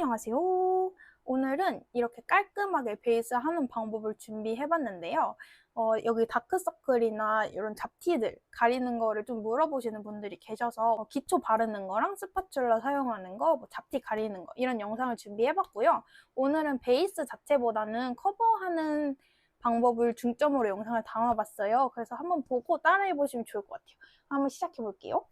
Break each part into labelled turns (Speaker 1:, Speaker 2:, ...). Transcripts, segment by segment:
Speaker 1: 안녕하세요. 오늘은 이렇게 깔끔하게 베이스 하는 방법을 준비해봤는데요. 여기 다크서클이나 이런 잡티들 가리는 거를 좀 물어보시는 분들이 계셔서 기초 바르는 거랑 스파츌라 사용하는 거, 뭐 잡티 가리는 거 이런 영상을 준비해봤고요. 오늘은 베이스 자체보다는 커버하는 방법을 중점으로 영상을 담아봤어요. 그래서 한번 보고 따라해보시면 좋을 것 같아요. 한번 시작해볼게요.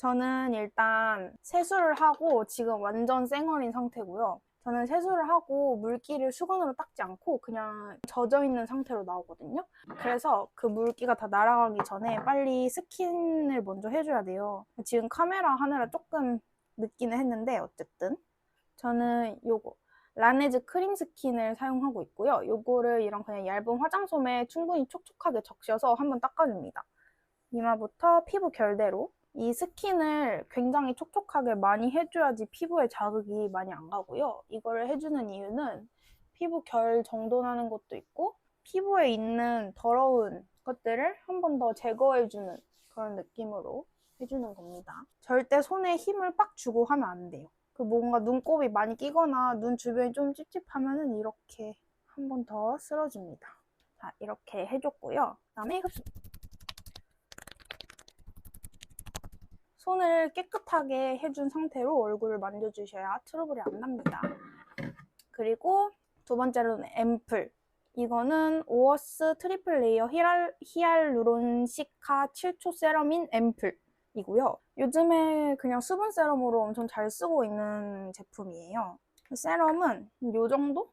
Speaker 1: 저는 일단 세수를 하고 지금 완전 쌩얼인 상태고요. 저는 세수를 하고 물기를 수건으로 닦지 않고 그냥 젖어있는 상태로 나오거든요. 그래서 그 물기가 다 날아가기 전에 빨리 스킨을 먼저 해줘야 돼요. 지금 카메라 하느라 조금 늦기는 했는데 어쨌든 저는 요거 라네즈 크림 스킨을 사용하고 있고요. 요거를 이런 그냥 얇은 화장솜에 충분히 촉촉하게 적셔서 한번 닦아줍니다. 이마부터 피부 결대로 이 스킨을 굉장히 촉촉하게 많이 해줘야지 피부에 자극이 많이 안 가고요. 이거를 해주는 이유는 피부 결 정돈 하는 것도 있고 피부에 있는 더러운 것들을 한 번 더 제거해주는 그런 느낌으로 해주는 겁니다. 절대 손에 힘을 빡 주고 하면 안 돼요. 그 뭔가 눈곱이 많이 끼거나 눈 주변이 좀 찝찝하면은 이렇게 한 번 더 쓸어줍니다. 자, 이렇게 해줬고요. 그다음에 흡수. 손을 깨끗하게 해준 상태로 얼굴을 만져주셔야 트러블이 안 납니다. 그리고 두 번째로는 앰플. 이거는 오어스 트리플 레이어 히알루론시카 7초 세럼인 앰플이고요. 요즘에 그냥 수분 세럼으로 엄청 잘 쓰고 있는 제품이에요. 세럼은 이 정도?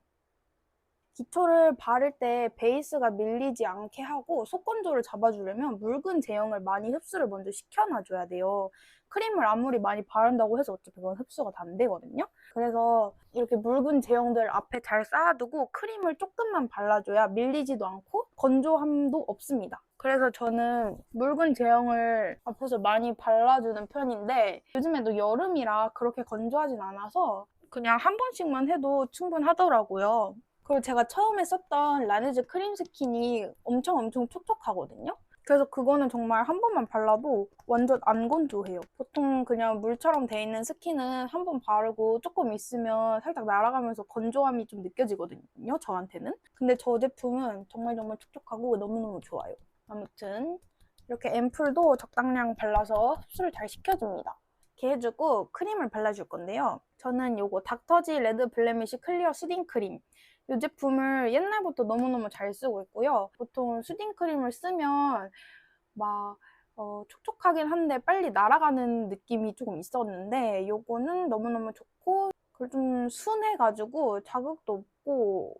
Speaker 1: 기초를 바를 때 베이스가 밀리지 않게 하고 속건조를 잡아주려면 묽은 제형을 많이 흡수를 먼저 시켜놔줘야 돼요. 크림을 아무리 많이 바른다고 해서 어차피 그건 흡수가 다 안 되거든요. 그래서 이렇게 묽은 제형들 앞에 잘 쌓아두고 크림을 조금만 발라줘야 밀리지도 않고 건조함도 없습니다. 그래서 저는 묽은 제형을 앞에서 많이 발라주는 편인데 요즘에도 여름이라 그렇게 건조하진 않아서 그냥 한 번씩만 해도 충분하더라고요. 그리고 제가 처음에 썼던 라네즈 크림 스킨이 엄청 촉촉하거든요. 그래서 그거는 정말 한 번만 발라도 완전 안 건조해요. 보통 그냥 물처럼 돼 있는 스킨은 한 번 바르고 조금 있으면 살짝 날아가면서 건조함이 좀 느껴지거든요, 저한테는. 근데 저 제품은 정말 촉촉하고 너무너무 좋아요. 아무튼 이렇게 앰플도 적당량 발라서 흡수를 잘 시켜줍니다. 이렇게 해주고 크림을 발라줄 건데요. 저는 요거 닥터지 레드 블레미쉬 클리어 수딩 크림. 이 제품을 옛날부터 너무너무 잘 쓰고 있고요. 보통 수딩 크림을 쓰면 막 촉촉하긴 한데 빨리 날아가는 느낌이 조금 있었는데 요거는 너무너무 좋고 그리고 좀 순해가지고 자극도 없고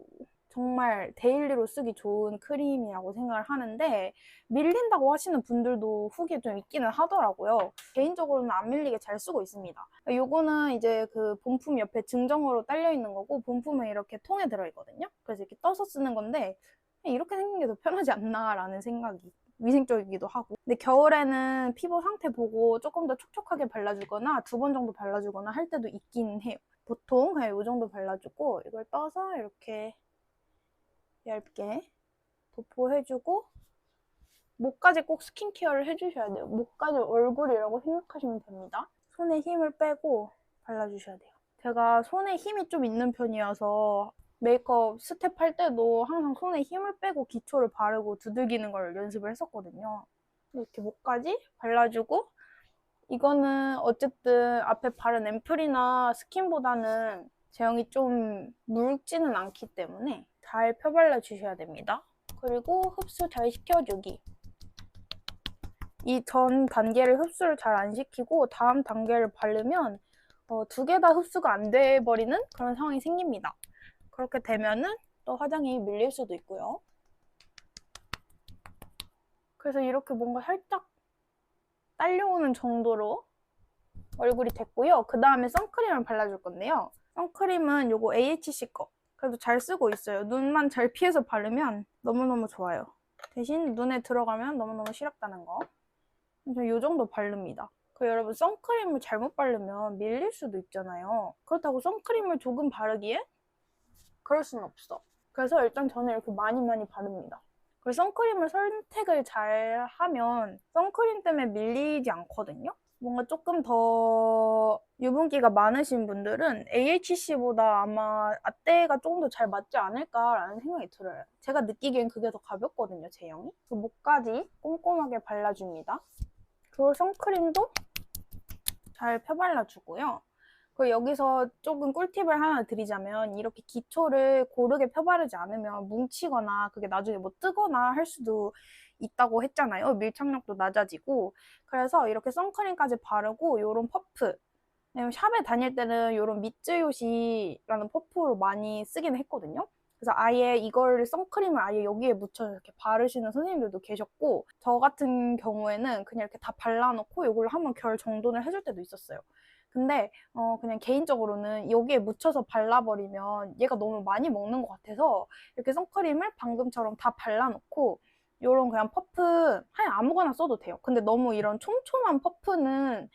Speaker 1: 정말 데일리로 쓰기 좋은 크림이라고 생각을 하는데 밀린다고 하시는 분들도 후기에 좀 있기는 하더라고요. 개인적으로는 안 밀리게 잘 쓰고 있습니다. 요거는 이제 그 본품 옆에 증정으로 딸려 있는 거고 본품은 이렇게 통에 들어있거든요. 그래서 이렇게 떠서 쓰는 건데 이렇게 생긴 게 더 편하지 않나 라는 생각이 위생적이기도 하고 근데 겨울에는 피부 상태 보고 조금 더 촉촉하게 발라주거나 두 번 정도 발라주거나 할 때도 있긴 해요. 보통 그냥 이 정도 발라주고 이걸 떠서 이렇게 얇게 도포해주고 목까지 꼭 스킨케어를 해주셔야 돼요. 목까지 얼굴이라고 생각하시면 됩니다. 손에 힘을 빼고 발라주셔야 돼요. 제가 손에 힘이 좀 있는 편이어서 메이크업 스텝 할 때도 항상 손에 힘을 빼고 기초를 바르고 두들기는 걸 연습을 했었거든요. 이렇게 목까지 발라주고 이거는 어쨌든 앞에 바른 앰플이나 스킨보다는 제형이 좀 묽지는 않기 때문에 잘 펴발라 주셔야 됩니다. 그리고 흡수 잘 시켜주기. 이 전 단계를 흡수를 잘 안 시키고 다음 단계를 바르면 두 개 다 흡수가 안 돼버리는 그런 상황이 생깁니다. 그렇게 되면은 또 화장이 밀릴 수도 있고요. 그래서 이렇게 뭔가 살짝 딸려오는 정도로 얼굴이 됐고요. 그 다음에 선크림을 발라줄 건데요. 선크림은 요거 AHC 거. 그래도 잘 쓰고 있어요. 눈만 잘 피해서 바르면 너무너무 좋아요. 대신 눈에 들어가면 너무너무 시렵다는 거. 그래서 요 정도 바릅니다. 여러분 선크림을 잘못 바르면 밀릴 수도 있잖아요. 그렇다고 선크림을 조금 바르기에 그럴 순 없어. 그래서 일단 저는 이렇게 많이 바릅니다. 그리고 선크림을 선택을 잘 하면 선크림 때문에 밀리지 않거든요. 뭔가 조금 더 유분기가 많으신 분들은 AHC보다 아마 아떼가 조금 더 잘 맞지 않을까라는 생각이 들어요. 제가 느끼기엔 그게 더 가볍거든요, 제형이. 그 목까지 꼼꼼하게 발라줍니다. 그리고 선크림도 잘 펴발라주고요. 그리고 여기서 조금 꿀팁을 하나 드리자면 이렇게 기초를 고르게 펴바르지 않으면 뭉치거나 그게 나중에 뭐 뜨거나 할 수도 있다고 했잖아요. 밀착력도 낮아지고. 그래서 이렇게 선크림까지 바르고 이런 퍼프, 샵에 다닐 때는 이런 미쯔요시라는 퍼프로 많이 쓰긴 했거든요. 그래서 아예 이걸 선크림을 아예 여기에 묻혀서 이렇게 바르시는 선생님들도 계셨고, 저 같은 경우에는 그냥 이렇게 다 발라놓고 이걸로 한번 결 정돈을 해줄 때도 있었어요. 근데 그냥 개인적으로는 여기에 묻혀서 발라버리면 얘가 너무 많이 먹는 것 같아서 이렇게 선크림을 방금처럼 다 발라놓고 이런 그냥 퍼프 그냥 아무거나 써도 돼요. 근데 너무 이런 촘촘한 퍼프는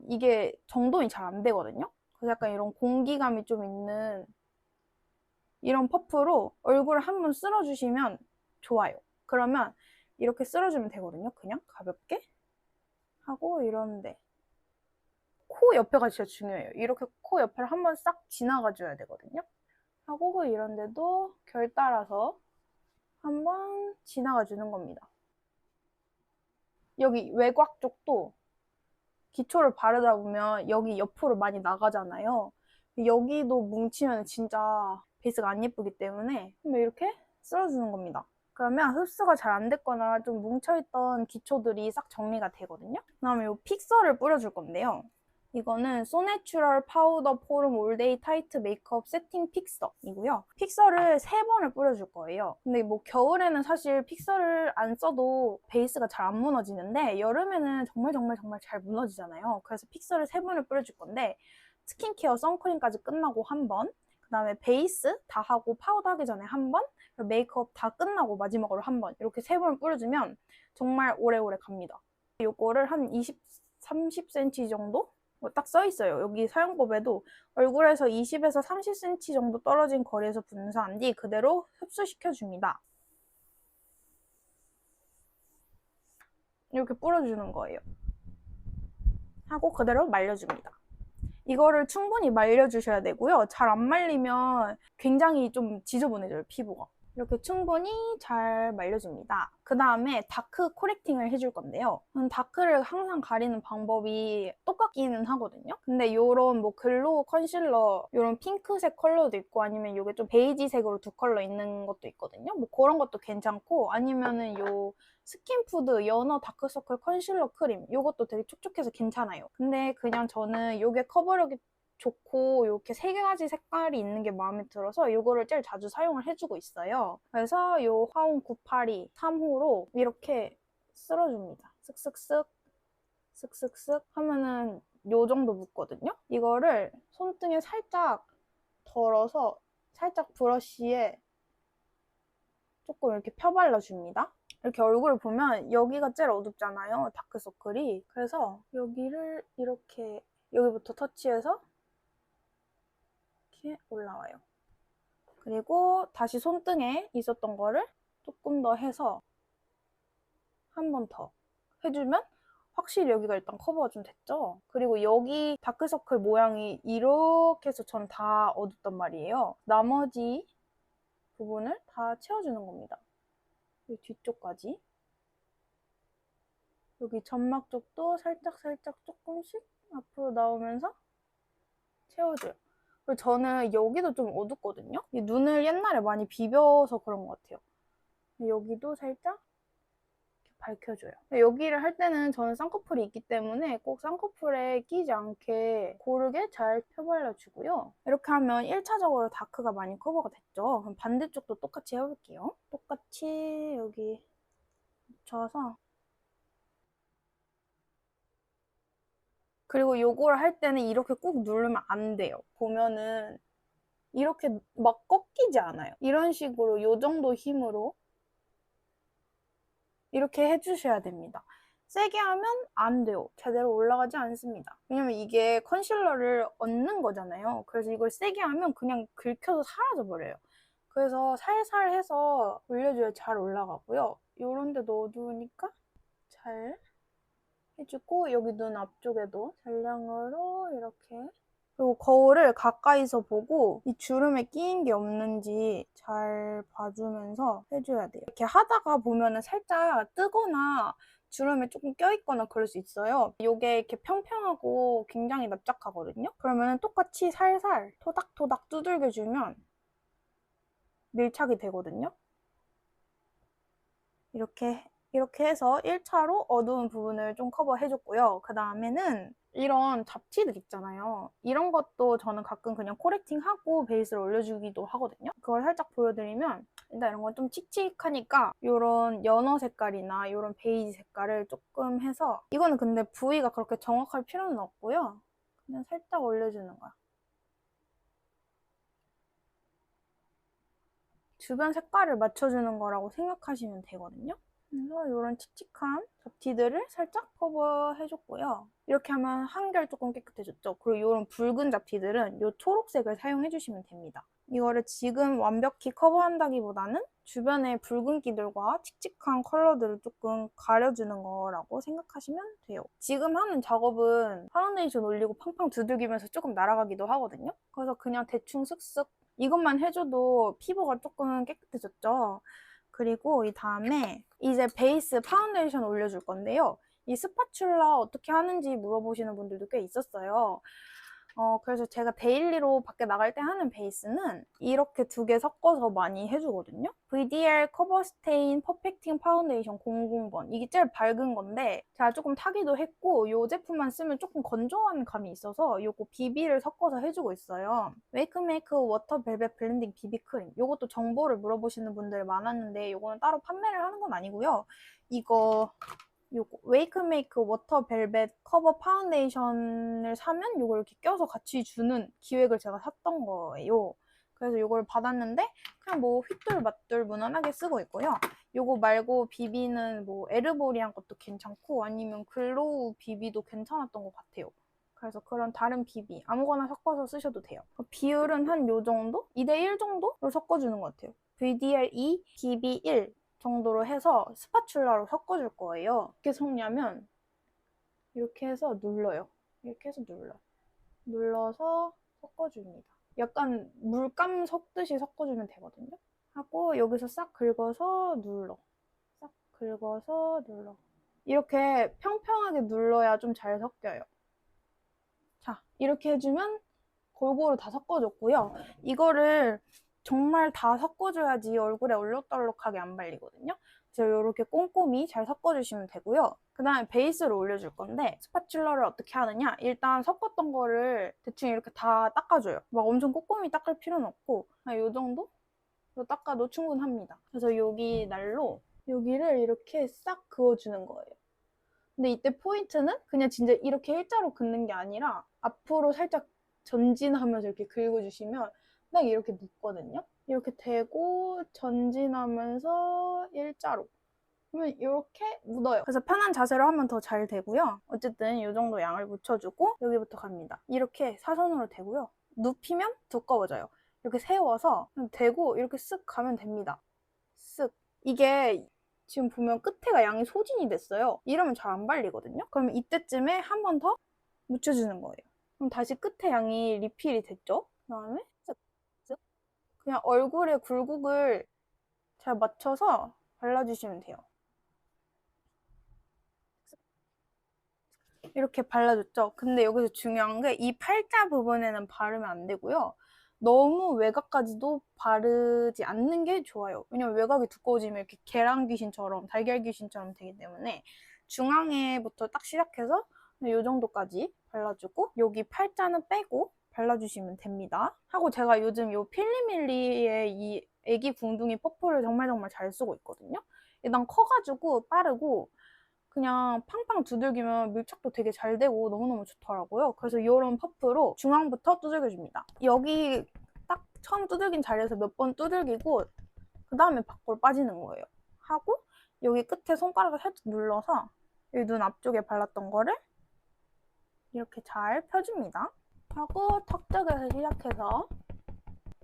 Speaker 1: 이게 정돈이 잘 안 되거든요. 그래서 약간 이런 공기감이 좀 있는 이런 퍼프로 얼굴을 한번 쓸어주시면 좋아요. 그러면 이렇게 쓸어주면 되거든요. 그냥 가볍게 하고 이러는데 코 옆에가 진짜 중요해요. 이렇게 코 옆에를 한번 싹 지나가줘야 되거든요. 하고 이런데도 결 따라서 한번 지나가주는 겁니다. 여기 외곽 쪽도 기초를 바르다 보면 여기 옆으로 많이 나가잖아요. 여기도 뭉치면 진짜 베이스가 안 예쁘기 때문에 이렇게 쓸어주는 겁니다. 그러면 흡수가 잘 안 됐거나 좀 뭉쳐있던 기초들이 싹 정리가 되거든요. 그 다음에 이 픽서를 뿌려줄 건데요. 이거는 소내추럴 파우더 포름 올데이 타이트 메이크업 세팅 픽서이고요. 픽서를 3번을 뿌려줄 거예요. 근데 뭐 겨울에는 사실 픽서를 안 써도 베이스가 잘 안 무너지는데 여름에는 정말 잘 무너지잖아요. 그래서 픽서를 3번을 뿌려줄 건데 스킨케어 선크림까지 끝나고 한 번, 그 다음에 베이스 다 하고 파우더 하기 전에 한 번, 메이크업 다 끝나고 마지막으로 한 번, 이렇게 3번을 뿌려주면 정말 오래오래 갑니다. 요거를 한 20, 30cm 정도? 딱 써있어요. 여기 사용법에도 얼굴에서 20에서 30cm 정도 떨어진 거리에서 분사한 뒤 그대로 흡수시켜줍니다. 이렇게 뿌려주는 거예요. 하고 그대로 말려줍니다. 이거를 충분히 말려주셔야 되고요. 잘 안 말리면 굉장히 좀 지저분해져요, 피부가. 이렇게 충분히 잘 말려줍니다. 그 다음에 다크 코렉팅을 해줄 건데요. 다크를 항상 가리는 방법이 똑같기는 하거든요. 근데 요런 뭐 글로우 컨실러, 요런 핑크색 컬러도 있고 아니면 요게 좀 베이지색으로 두 컬러 있는 것도 있거든요. 뭐 그런 것도 괜찮고 아니면은 요 스킨푸드 연어 다크서클 컨실러 크림 요것도 되게 촉촉해서 괜찮아요. 근데 그냥 저는 요게 커버력이 좋고 이렇게 3가지 색깔이 있는 게 마음에 들어서 이거를 제일 자주 사용을 해주고 있어요. 그래서 이 화홍 982 3호로 이렇게 쓸어줍니다. 쓱쓱쓱 쓱쓱쓱 하면은 요 정도 묻거든요. 이거를 손등에 살짝 덜어서 살짝 브러쉬에 조금 이렇게 펴발라줍니다. 이렇게 얼굴을 보면 여기가 제일 어둡잖아요. 다크서클이. 그래서 여기를 이렇게 여기부터 터치해서 이렇게 올라와요. 그리고 다시 손등에 있었던 거를 조금 더 해서 한 번 더 해주면 확실히 여기가 일단 커버가 좀 됐죠. 그리고 여기 다크서클 모양이 이렇게 해서 전 다 어둡단 말이에요. 나머지 부분을 다 채워주는 겁니다. 이 뒤쪽까지. 여기 점막 쪽도 살짝 조금씩 앞으로 나오면서 채워줘요. 그리고 저는 여기도 좀 어둡거든요. 이 눈을 옛날에 많이 비벼서 그런 것 같아요. 여기도 살짝 밝혀줘요. 여기를 할 때는 저는 쌍꺼풀이 있기 때문에 꼭 쌍꺼풀에 끼지 않게 고르게 잘 펴발라주고요. 이렇게 하면 1차적으로 다크가 많이 커버가 됐죠. 그럼 반대쪽도 똑같이 해볼게요. 똑같이 여기 묻혀서 그리고 요거를 할 때는 이렇게 꾹 누르면 안 돼요. 보면은 이렇게 막 꺾이지 않아요. 이런 식으로 요 정도 힘으로 이렇게 해주셔야 됩니다. 세게 하면 안 돼요. 제대로 올라가지 않습니다. 왜냐면 이게 컨실러를 얹는 거잖아요. 그래서 이걸 세게 하면 그냥 긁혀서 사라져버려요. 그래서 살살 해서 올려줘야 잘 올라가고요. 요런 데도 어두우니까 잘 해주고 여기 눈 앞쪽에도 잔량으로 이렇게. 그리고 거울을 가까이서 보고 이 주름에 끼인 게 없는지 잘 봐주면서 해줘야 돼요. 이렇게 하다가 보면은 살짝 뜨거나 주름에 조금 껴있거나 그럴 수 있어요. 이게 이렇게 평평하고 굉장히 납작하거든요. 그러면 똑같이 살살 토닥토닥 두들겨주면 밀착이 되거든요. 이렇게 해서 1차로 어두운 부분을 좀 커버해줬고요. 그 다음에는 이런 잡티들 있잖아요. 이런 것도 저는 가끔 그냥 코렉팅하고 베이스를 올려주기도 하거든요. 그걸 살짝 보여드리면 일단 이런 건 좀 칙칙하니까 이런 연어 색깔이나 이런 베이지 색깔을 조금 해서, 이거는 근데 부위가 그렇게 정확할 필요는 없고요. 그냥 살짝 올려주는 거야. 주변 색깔을 맞춰주는 거라고 생각하시면 되거든요. 그래서 이런 칙칙한 잡티들을 살짝 커버해줬고요. 이렇게 하면 한결 조금 깨끗해졌죠. 그리고 이런 붉은 잡티들은 이 초록색을 사용해주시면 됩니다. 이거를 지금 완벽히 커버한다기보다는 주변의 붉은기들과 칙칙한 컬러들을 조금 가려주는 거라고 생각하시면 돼요. 지금 하는 작업은 파운데이션 올리고 팡팡 두들기면서 조금 날아가기도 하거든요. 그래서 그냥 대충 쓱쓱 이것만 해줘도 피부가 조금 깨끗해졌죠. 그리고 이 다음에 이제 베이스 파운데이션 올려줄 건데요. 이 스파츌라 어떻게 하는지 물어보시는 분들도 꽤 있었어요. 그래서 제가 데일리로 밖에 나갈 때 하는 베이스는 이렇게 두 개 섞어서 많이 해주거든요. VDR 커버 스테인 퍼펙팅 파운데이션 00번. 이게 제일 밝은 건데 제가 조금 타기도 했고 이 제품만 쓰면 조금 건조한 감이 있어서 이거 BB를 섞어서 해주고 있어요. 웨이크메이크 워터 벨벳 블렌딩 BB 크림. 이것도 정보를 물어보시는 분들 많았는데 이거는 따로 판매를 하는 건 아니고요. 이거 요거 웨이크메이크 워터 벨벳 커버 파운데이션을 사면 요걸 이렇게 껴서 같이 주는 기획을 제가 샀던 거예요. 그래서 요걸 받았는데 그냥 뭐 휘뚤마뚤 무난하게 쓰고 있고요. 요거 말고 비비는 뭐 에르보리안 것도 괜찮고 아니면 글로우 비비도 괜찮았던 것 같아요. 그래서 그런 다른 비비 아무거나 섞어서 쓰셔도 돼요. 비율은 한 요 정도? 2대1 정도로 섞어주는 것 같아요. VDR 2, BB 1 정도로 해서 스파츌라로 섞어줄 거예요. 어떻게 섞냐면 이렇게 해서 눌러요. 이렇게 해서 눌러요. 눌러서 섞어줍니다. 약간 물감 섞듯이 섞어주면 되거든요. 하고 여기서 싹 긁어서 눌러. 싹 긁어서 눌러. 이렇게 평평하게 눌러야 좀 잘 섞여요. 자, 이렇게 해주면 골고루 다 섞어줬고요. 이거를 정말 다 섞어줘야지 얼굴에 얼룩덜룩하게 안 발리거든요. 그래서 이렇게 꼼꼼히 잘 섞어주시면 되고요. 그 다음에 베이스를 올려줄 건데 스파츌러를 어떻게 하느냐, 일단 섞었던 거를 대충 이렇게 다 닦아줘요. 막 엄청 꼼꼼히 닦을 필요는 없고 이 정도? 닦아도 충분합니다. 그래서 여기 날로 여기를 이렇게 싹 그어주는 거예요. 근데 이때 포인트는 그냥 진짜 이렇게 일자로 긋는 게 아니라 앞으로 살짝 전진하면서 이렇게 긁어주시면 딱 이렇게 묻거든요. 이렇게 대고 전진하면서 일자로. 그러면 이렇게 묻어요. 그래서 편한 자세로 하면 더 잘 되고요. 어쨌든 이 정도 양을 묻혀주고 여기부터 갑니다. 이렇게 사선으로 대고요. 눕히면 두꺼워져요. 이렇게 세워서 대고 이렇게 쓱 가면 됩니다. 쓱. 이게 지금 보면 끝에가 양이 소진이 됐어요. 이러면 잘 안 발리거든요. 그러면 이때쯤에 한 번 더 묻혀주는 거예요. 그럼 다시 끝에 양이 리필이 됐죠? 그 다음에 쓱, 쓱. 그냥 얼굴에 굴곡을 잘 맞춰서 발라주시면 돼요. 이렇게 발라줬죠? 근데 여기서 중요한 게 이 팔자 부분에는 바르면 안 되고요. 너무 외곽까지도 바르지 않는 게 좋아요. 왜냐면 외곽이 두꺼워지면 이렇게 계란 귀신처럼, 달걀 귀신처럼 되기 때문에 중앙에부터 딱 시작해서 이 정도까지 발라주고 여기 팔자는 빼고 발라주시면 됩니다. 하고 제가 요즘 이 필리밀리의 이 애기 궁둥이 퍼프를 정말 잘 쓰고 있거든요. 일단 커가지고 빠르고 그냥 팡팡 두들기면 밀착도 되게 잘 되고 너무너무 좋더라고요. 그래서 이런 퍼프로 중앙부터 두들겨줍니다. 여기 딱 처음 두들긴 자리에서 몇 번 두들기고 그 다음에 밖으로 빠지는 거예요. 하고 여기 끝에 손가락을 살짝 눌러서 여기 눈 앞쪽에 발랐던 거를 이렇게 잘 펴줍니다. 하고 턱 쪽에서 시작해서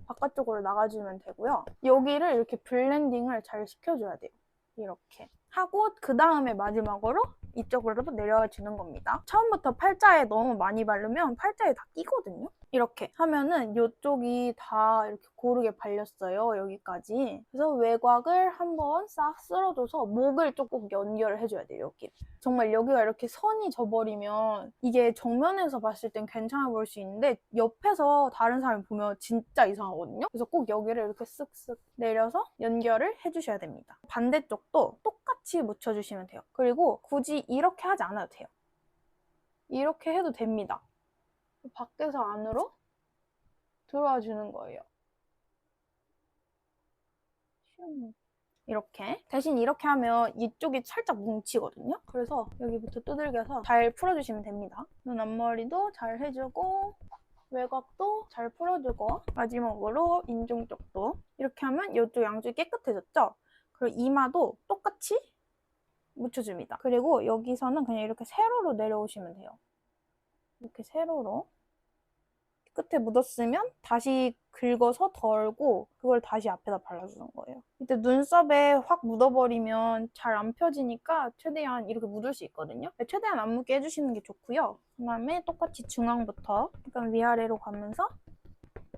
Speaker 1: 바깥쪽으로 나가주면 되고요. 여기를 이렇게 블렌딩을 잘 시켜줘야 돼요. 이렇게 하고 그 다음에 마지막으로 이쪽으로도 내려주는 겁니다. 처음부터 팔자에 너무 많이 바르면 팔자에 다 끼거든요. 이렇게 하면은 이쪽이 다 이렇게 고르게 발렸어요. 여기까지. 그래서 외곽을 한번 싹 쓸어줘서 목을 조금 연결을 해줘야 돼요. 여기. 정말 여기가 이렇게 선이 져버리면 이게 정면에서 봤을 땐 괜찮아 보일 수 있는데 옆에서 다른 사람이 보면 진짜 이상하거든요. 그래서 꼭 여기를 이렇게 쓱쓱 내려서 연결을 해주셔야 됩니다. 반대쪽도 똑같이 묻혀주시면 돼요. 그리고 굳이 이렇게 하지 않아도 돼요. 이렇게 해도 됩니다. 밖에서 안으로 들어와 주는 거예요. 이렇게. 대신 이렇게 하면 이쪽이 살짝 뭉치거든요. 그래서 여기부터 두들겨서 잘 풀어주시면 됩니다. 눈 앞머리도 잘 해주고 외곽도 잘 풀어주고 마지막으로 인중 쪽도 이렇게 하면 이쪽 양쪽이 깨끗해졌죠? 그리고 이마도 똑같이 묻혀줍니다. 그리고 여기서는 그냥 이렇게 세로로 내려오시면 돼요. 이렇게 세로로. 끝에 묻었으면 다시 긁어서 덜고 그걸 다시 앞에다 발라주는 거예요. 이때 눈썹에 확 묻어버리면 잘 안 펴지니까 최대한 이렇게 묻을 수 있거든요. 최대한 안 묻게 해주시는 게 좋고요. 그 다음에 똑같이 중앙부터 약간 위아래로 가면서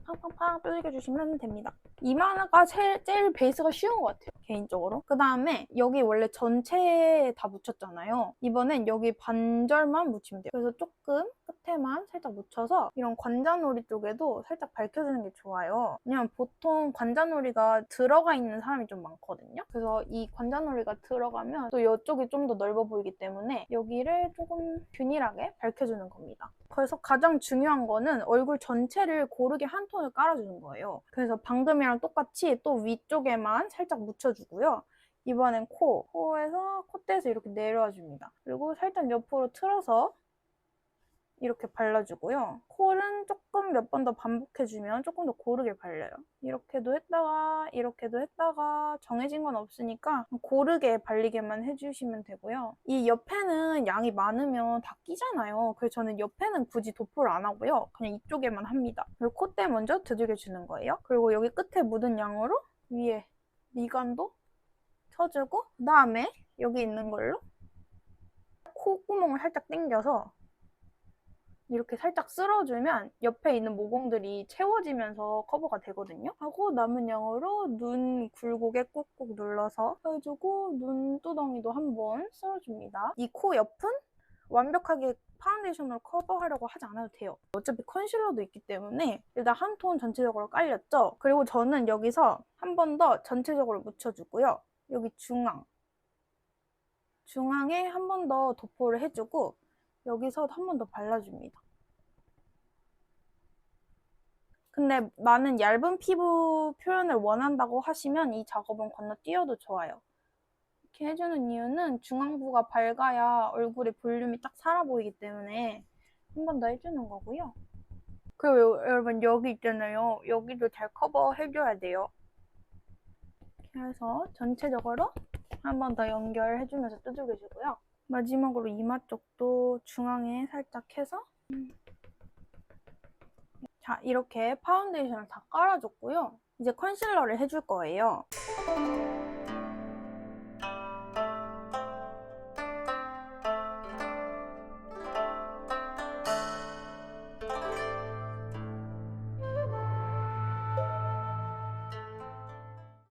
Speaker 1: 팡팡팡 두들겨주시면 됩니다. 이마가 제일 베이스가 쉬운 것 같아요, 개인적으로. 그 다음에 여기 원래 전체에 다 묻혔잖아요. 이번엔 여기 반절만 묻히면 돼요. 그래서 조금 끝에만 살짝 묻혀서 이런 관자놀이 쪽에도 살짝 밝혀주는 게 좋아요. 왜냐면 보통 관자놀이가 들어가 있는 사람이 좀 많거든요. 그래서 이 관자놀이가 들어가면 또 이쪽이 좀 더 넓어 보이기 때문에 여기를 조금 균일하게 밝혀주는 겁니다. 그래서 가장 중요한 거는 얼굴 전체를 고르게 한 톤을 깔아주는 거예요. 그래서 방금이랑 똑같이 또 위쪽에만 살짝 묻혀주고요. 이번엔 코에서 콧대에서 이렇게 내려와 줍니다. 그리고 살짝 옆으로 틀어서 이렇게 발라주고요. 콜은 조금 몇 번 더 반복해주면 조금 더 고르게 발려요. 이렇게도 했다가 정해진 건 없으니까 고르게 발리게만 해주시면 되고요. 이 옆에는 양이 많으면 다 끼잖아요. 그래서 저는 옆에는 굳이 도포를 안 하고요. 그냥 이쪽에만 합니다. 그리고 콧대 먼저 두들겨주는 거예요. 그리고 여기 끝에 묻은 양으로 위에 미간도 쳐주고 그 다음에 여기 있는 걸로 콧구멍을 살짝 당겨서 이렇게 살짝 쓸어주면 옆에 있는 모공들이 채워지면서 커버가 되거든요. 하고 남은 양으로 눈 굴곡에 꾹꾹 눌러서 해주고 눈두덩이도 한번 쓸어줍니다. 이 코 옆은 완벽하게 파운데이션으로 커버하려고 하지 않아도 돼요. 어차피 컨실러도 있기 때문에 일단 한 톤 전체적으로 깔렸죠. 그리고 저는 여기서 한 번 더 전체적으로 묻혀주고요. 여기 중앙에 한 번 더 도포를 해주고 여기서 한 번 더 발라줍니다. 근데 나는 얇은 피부 표현을 원한다고 하시면 이 작업은 건너뛰어도 좋아요. 이렇게 해주는 이유는 중앙부가 밝아야 얼굴에 볼륨이 딱 살아 보이기 때문에 한 번 더 해주는 거고요. 그리고 여러분 여기 있잖아요. 여기도 잘 커버해줘야 돼요. 이렇게 해서 전체적으로 한 번 더 연결해주면서 두들겨주고요. 마지막으로 이마 쪽도 중앙에 살짝 해서 자, 이렇게 파운데이션을 다 깔아줬고요. 이제 컨실러를 해줄 거예요.